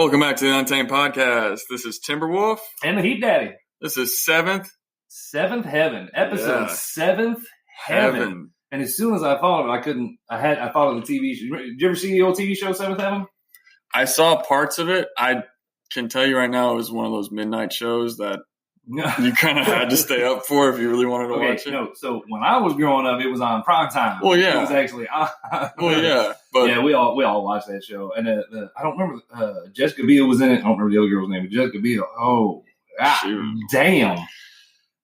Welcome back to the Untamed podcast. This is TIMBERWOLF. And the HEAPDADDY. This is Seventh Heaven. Episode Seventh Heaven. And as soon as I thought of it, I thought of the TV show. Did you ever see the old TV show, Seventh Heaven? I saw parts of it. I can tell you right now it was one of those midnight shows that you kind of had to stay up for if you really wanted to watch it. No, so when I was growing up, it was on prime time. Well, yeah. It was actually on. Well, yeah. But yeah, we all watched that show. And I don't remember, Jessica Biel was in it. I don't remember the other girl's name, but Jessica Biel. Oh, damn.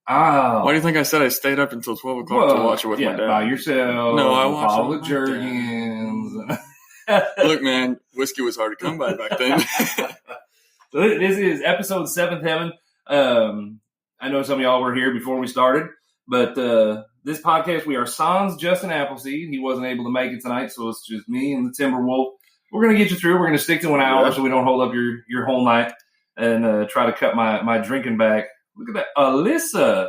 Why do you think I said I stayed up until 12 o'clock to watch it with my dad? By yourself. No, I watched all the Jergens. Look, man, whiskey was hard to come by back then. So this is episode Seventh Heaven. I know some of y'all were here before we started, but this podcast, we are sans Justin Appleseed. He wasn't able to make it tonight, so it's just me and the TIMBERWOLF. We're going to get you through. We're going to stick to an hour so we don't hold up your whole night and try to cut my drinking back. Look at that. Alyssa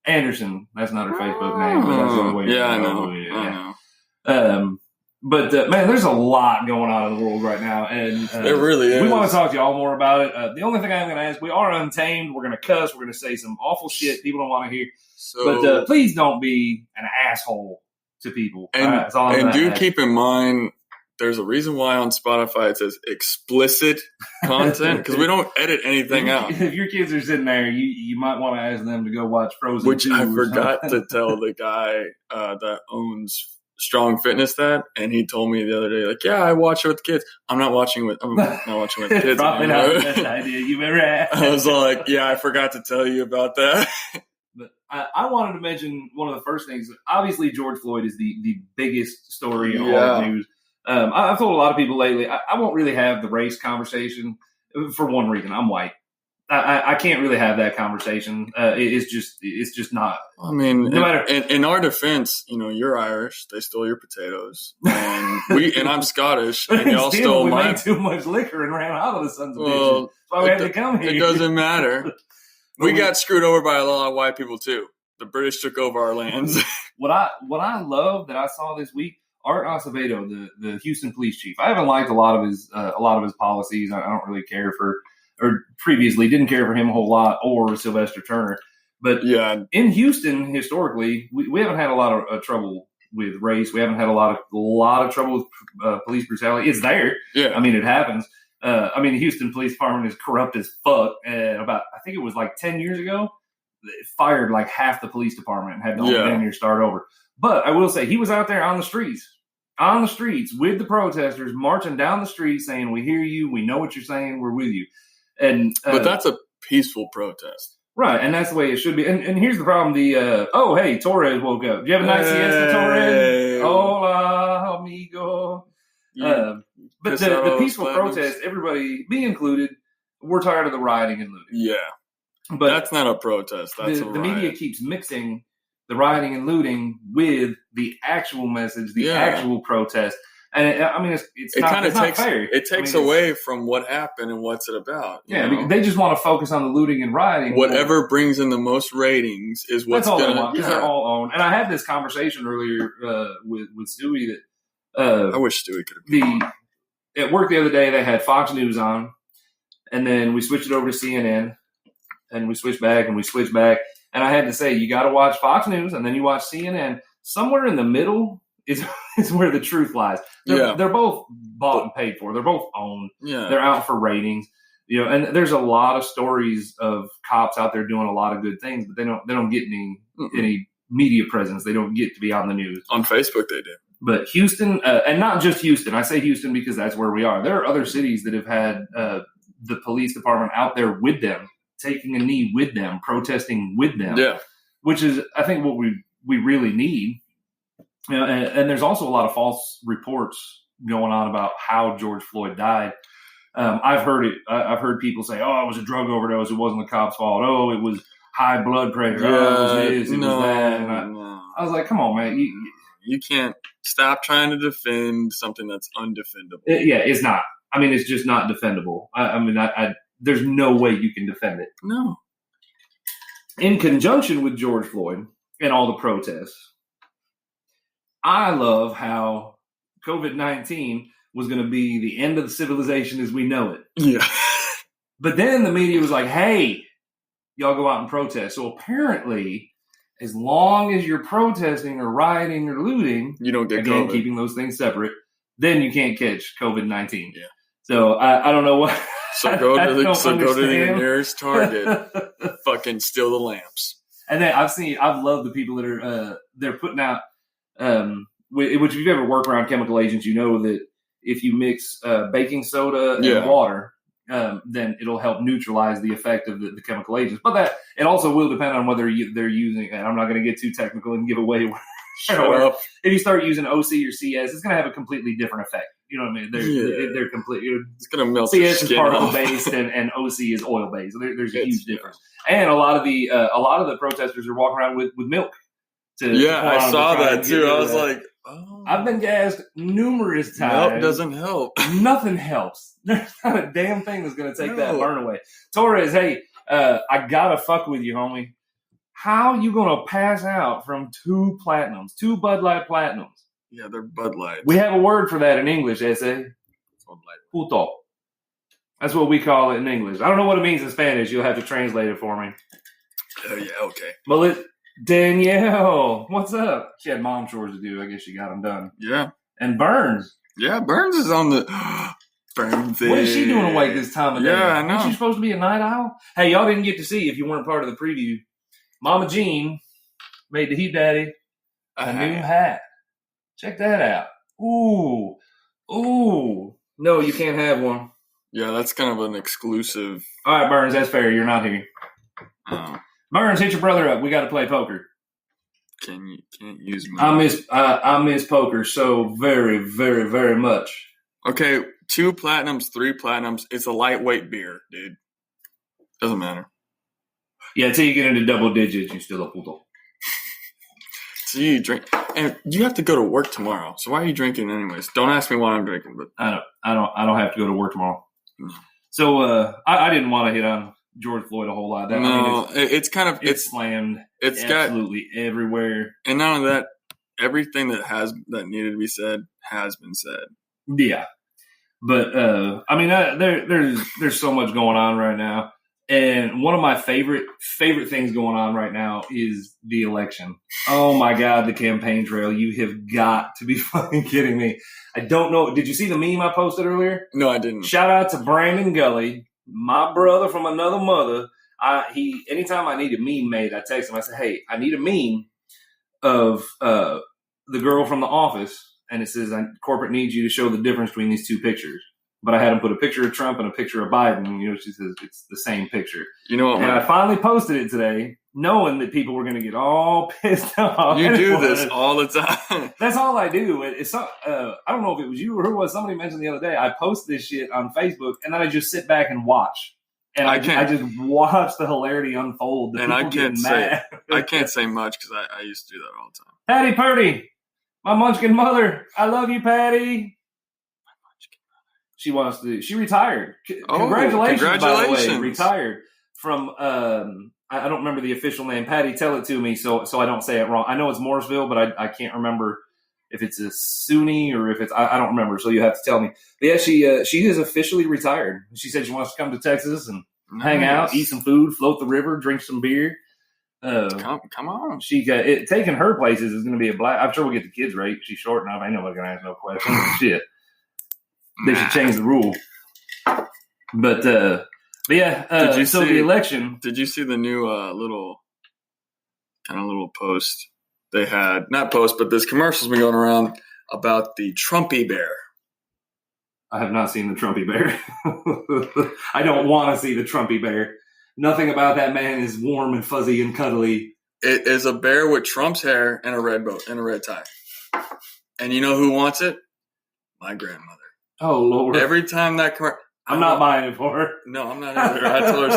Anderson. That's not her Facebook name. But that's the way I know. But, man, there's a lot going on in the world right now. And it really is. We want to talk to y'all more about it. The only thing I'm going to ask, we are untamed. We're going to cuss. We're going to say some awful shit people don't want to hear. But please don't be an asshole to people. And do keep in mind, there's a reason why on Spotify it says explicit content, because we don't edit anything out. If your kids are sitting there, you might want to ask them to go watch Frozen Which 2 I forgot to tell the guy that owns Strong Fitness that, and he told me the other day, like, yeah, I watch it with the kids. I'm not watching with the kids. Probably not the best idea you've ever had. I was like, yeah, I forgot to tell you about that. But I wanted to mention one of the first things. Obviously, George Floyd is the biggest story in all the news. I've told a lot of people lately, I won't really have the race conversation for one reason. I'm white. I can't really have that conversation. It's just not. I mean, no matter. In our defense, you're Irish. They stole your potatoes, and I'm Scottish, and y'all stole we mine. made too much liquor and ran out of the sons of bitches. That's why we had to come here. It doesn't matter. We got screwed over by a lot of white people too. The British took over our lands. What I love that I saw this week, Art Acevedo, the Houston police chief. I haven't liked a lot of his policies. I don't really care for. Or previously didn't care for him a whole lot, or Sylvester Turner. But in Houston, historically, we haven't had a lot of trouble with race. We haven't had a lot of trouble with police brutality. It's there. Yeah. I mean, it happens. The Houston Police Department is corrupt as fuck. And I think it was like 10 years ago, it fired like half the police department and had the whole damn year start over. But I will say, he was out there on the streets with the protesters, marching down the street saying, we hear you, we know what you're saying, we're with you. But that's a peaceful protest. Right, and that's the way it should be. And here's the problem. Hey, Torres woke up. Did you have a nice siesta, Torres? Hola, amigo. But the peaceful protest, everybody, me included, we're tired of the rioting and looting. Yeah. But that's not a protest. That's the media keeps mixing the rioting and looting with the actual message, the actual protest. And it's not fair. It takes away from what happened and what's it about. Because they just want to focus on the looting and rioting. Whatever brings in the most ratings is what's going to. That's all they want, because they're all owned. And I had this conversation earlier with Stewie that I wish Stewie could have been. At work the other day, they had Fox News on, and then we switched it over to CNN, and we switched back, and we switched back. And I had to say, you got to watch Fox News, and then you watch CNN. Somewhere in the middle is where the truth lies. They're both bought and paid for. They're both owned. Yeah. They're out for ratings. And there's a lot of stories of cops out there doing a lot of good things, but they don't get any media presence. They don't get to be on the news. On Facebook they do. But Houston, and not just Houston. I say Houston because that's where we are. There are other cities that have had the police department out there with them, taking a knee with them, protesting with them. Yeah. Which is, I think, what we really need. And there's also a lot of false reports going on about how George Floyd died. I've heard it. I've heard people say, "Oh, it was a drug overdose. It wasn't the cop's fault. Oh, it was high blood pressure. Oh, it was this. It was that." And I was like, "Come on, man. You can't stop trying to defend something that's undefendable." It's not. It's just not defendable. There's no way you can defend it. No. In conjunction with George Floyd and all the protests, I love how COVID-19 was going to be the end of the civilization as we know it. Yeah. But then the media was like, hey, y'all go out and protest. So apparently, as long as you're protesting or rioting or looting, you don't get again, COVID. keeping those things separate, then you can't catch COVID-19. Yeah. So I don't know what. So go to the nearest Target, fucking steal the lamps. And then I've loved the people that are they're putting out. Which if you've ever worked around chemical agents, you know that if you mix baking soda and water, then it'll help neutralize the effect of the chemical agents. But that it also will depend on whether they're using. And I'm not going to get too technical and give away. Shut up. If you start using OC or CS, it's going to have a completely different effect. You know what I mean? They're completely. It's going to melt. CS is particle based and OC is oil based. So there's a huge difference. And a lot of the protesters are walking around with milk. I saw that too. I was like, oh. I've been gassed numerous times. Milk doesn't help. Nothing helps. There's not a damn thing that's going to take that burn away. Torres, hey, I gotta fuck with you, homie. How you gonna pass out from 2 platinums, 2 Bud Light platinums? Yeah, they're Bud Lights. We have a word for that in English, ese. Puto. That's what we call it in English. I don't know what it means in Spanish. You'll have to translate it for me. Oh, yeah, okay. Well, Danielle, what's up? She had mom chores to do. I guess she got them done. Yeah. And Burns. Yeah, Burns is on the... Burns. What is she doing awake this time of day? Yeah, I know. Isn't she supposed to be a night owl? Hey, y'all didn't get to see, if you weren't part of the preview, Mama Jean made the HEAPDADDY a new hat. Check that out. Ooh. No, you can't have one. Yeah, that's kind of an exclusive. All right, Burns, that's fair. You're not here. Oh. Burns, hit your brother up. We got to play poker. Can't use me. I miss poker so very, very, very much. Okay, 2 platinums, 3 platinums. It's a lightweight beer, dude. Doesn't matter. Yeah, until you get into double digits, you still a puto. So you drink, and you have to go to work tomorrow. So why are you drinking anyways? Don't ask me why I'm drinking, but I don't have to go to work tomorrow. No. So I didn't want to hit on George Floyd a whole lot. It's kind of it's slammed. It's absolutely everywhere. And not only that, everything that needed to be said has been said. Yeah, but there's so much going on right now. And one of my favorite things going on right now is the election. Oh my God, the campaign trail. You have got to be fucking kidding me. I don't know. Did you see the meme I posted earlier? No, I didn't. Shout out to Brandon Gully, my brother from another mother. Anytime I need a meme made, I text him. I said, hey, I need a meme of the girl from The Office. And it says, corporate needs you to show the difference between these 2 pictures. But I had him put a picture of Trump and a picture of Biden. You know, she says it's the same picture. You know what? And I finally posted it today, knowing that people were going to get all pissed off. You do this all the time. That's all I do. I don't know if it was you or who it was. Somebody mentioned the other day. I post this shit on Facebook, and then I just sit back and watch. And I just watch the hilarity unfold. And I can't say much because I used to do that all the time. Patty Purdy, my munchkin mother. I love you, Patty. She retired. Congratulations, by the way. Retired from, I don't remember the official name. Patty, tell it to me so I don't say it wrong. I know it's Morrisville, but I can't remember if it's a SUNY or if it's, I don't remember. So you have to tell me. But yeah, she is officially retired. She said she wants to come to Texas and hang out, eat some food, float the river, drink some beer. Come on. Taking her places is going to be a blast. I'm sure we'll get the kids right. She's short enough. Ain't nobody going to ask no questions. Shit. They should change the rule. But yeah. The election. Did you see the new little post they had? Not post, but this commercial's been going around about the Trumpy bear. I have not seen the Trumpy bear. I don't want to see the Trumpy bear. Nothing about that man is warm and fuzzy and cuddly. It is a bear with Trump's hair and a red tie. And you know who wants it? My grandmother. Oh, Lord. Every time that commercial... I'm not buying it for her. No, I'm not either. I told her, I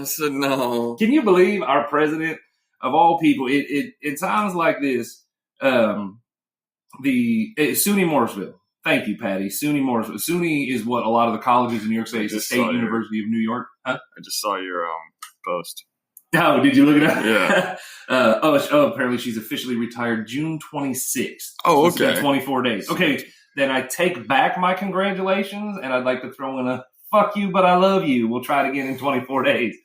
said no. Can you believe our president, of all people, it sounds like this, SUNY Morrisville. Thank you, Patty. SUNY Morrisville. SUNY is what a lot of the colleges in New York State is the State University of New York. Huh? I just saw your post. Oh, did you look it up? Yeah. Apparently she's officially retired June 26th. Oh, okay. So it's been 24 days. Okay. then I take back my congratulations, and I'd like to throw in a "fuck you, but I love you." We'll try it again in 24 days.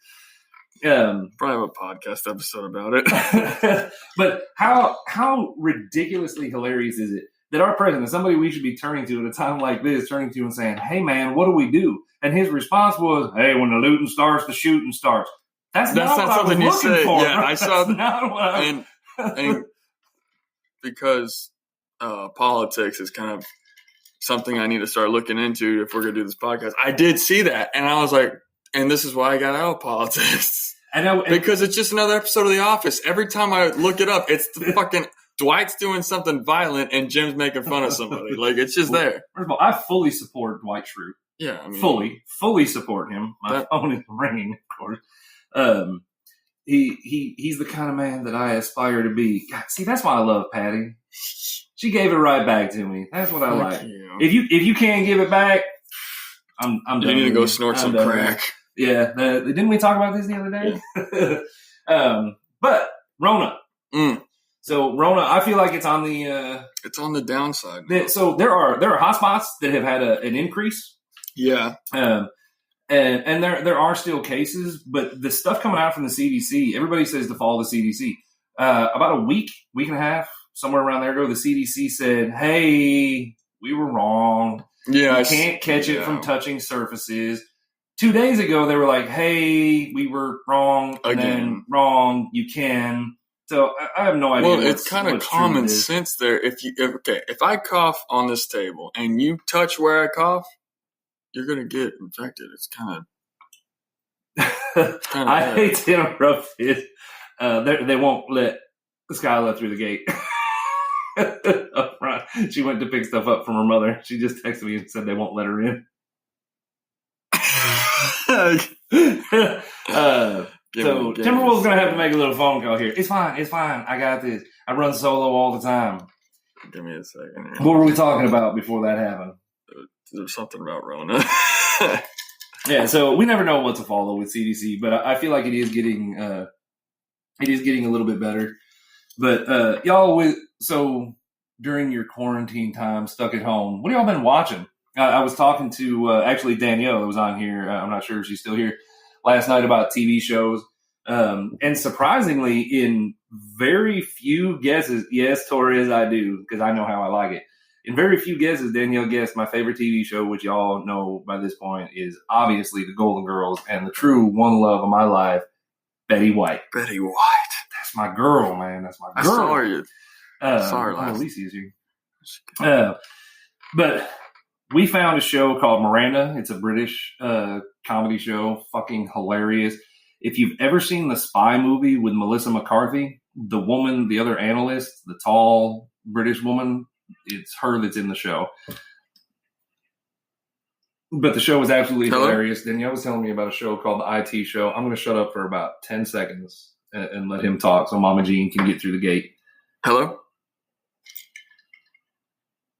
Probably have a podcast episode about it. But how ridiculously hilarious is it that our president, somebody we should be turning to at a time like this, turning to and saying, "Hey man, what do we do?" And his response was, "Hey, when the looting starts, the shooting starts." That's not something you say. Yeah, I saw that. Not what I and because politics is kind of something I need to start looking into if we're going to do this podcast. I did see that, and I was like, and this is why I got out of politics. Because it's just another episode of The Office. Every time I look it up, it's the fucking Dwight's doing something violent and Jim's making fun of somebody. Like, it's just there. First of all, I fully support Dwight Schrute. Yeah, I mean, fully support him. My phone is ringing, of course. He's the kind of man that I aspire to be. God, see, that's why I love Patty. She gave it right back to me. That's what I like. You. If you can't give it back, I'm done. You need to go snort some crack. Yeah, didn't we talk about this the other day? Yeah. But Rona. So Rona, I feel like it's on the downside. So there are hotspots that have had an increase. Yeah. And there are still cases, but the stuff coming out from the CDC, everybody says to follow the CDC. About a week and a half, somewhere around there ago, the CDC said, "Hey, we were wrong. Yeah, you can't catch it from touching surfaces." 2 days ago, they were like, "Hey, we were wrong." Again, wrong. You can. So I have no idea. Well, it's kind of common sense there. If I cough on this table and you touch where I cough, you're gonna get infected. It's kind of. I hate to interrupt it. They won't let Skyla through the gate. Up front, she went to pick stuff up from her mother. She just texted me and said they won't let her in. So Timberwolf's gonna have to make a little phone call here. It's fine. I got this. I run solo all the time. Give me a second. What were we talking about before that happened? There's something about Rona. Yeah, so we never know what to follow with CDC, but I feel like it is getting a little bit better. But y'all, so during your quarantine time, stuck at home, what have y'all been watching? I was talking to actually Danielle, that was on here. I'm not sure if she's still here. Last night about TV shows, and surprisingly, in very few guesses, yes, Torres, I do, because I know how I like it. In very few guesses, Danielle guessed my favorite TV show, which y'all know by this point is obviously The Golden Girls, and the true one love of my life, Betty White. Betty White. That's my girl, man. That's my girl. I saw you. Sorry, Lacey's here. But we found a show called Miranda. It's a British comedy show. Fucking hilarious. If you've ever seen the Spy movie with Melissa McCarthy, the woman, the other analyst, the tall British woman, it's her that's in the show. But the show was absolutely hilarious. Danielle was telling me about a show called The IT Show. I'm going to shut up for about 10 seconds and let him talk so Mama Jean can get through the gate. Hello?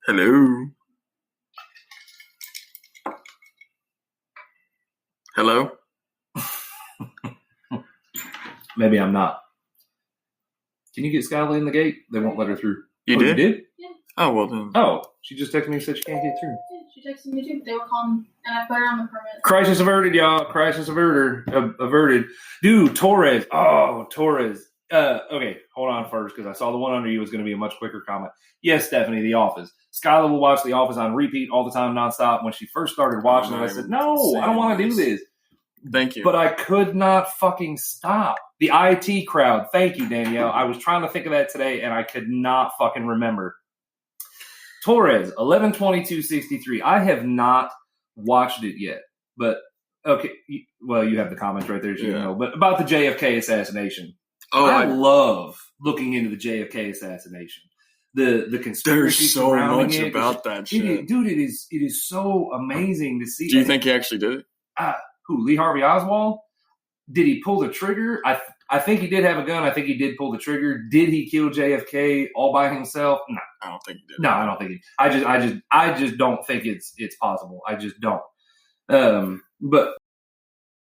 Hello? Hello? Maybe I'm not. Can you get Skyla in the gate? They won't let her through. You did? You did? Yeah. Oh, well then. Oh, she just texted me and said she can't get through. Yeah, she texted me too. They were calling, and I put her on the permit. Crisis averted, y'all. Crisis averted. Dude, Torres. Oh, Torres. Okay, hold on first, because I saw the one under you was going to be a much quicker comment. Yes, Stephanie, The Office. Skyla will watch The Office on repeat all the time, nonstop. When she first started watching it, I said, no, I don't want to do this. Thank you. But I could not fucking stop. The IT crowd. Thank you, Danielle. I was trying to think of that today, and I could not fucking remember. Torres, 11/22/63. I have not watched it yet, but okay. Well, you have the comments right there, so you know. But about the JFK assassination. Oh, I love looking into the JFK assassination. The conspiracy. There's so much about that shit, dude. It is so amazing to see. Do you think he actually did it? Who? Lee Harvey Oswald? Did he pull the trigger? I think he did have a gun. I think he did pull the trigger. Did he kill JFK all by himself? No, I don't think he did. No, I don't think he. I just don't think it's possible. I just don't. But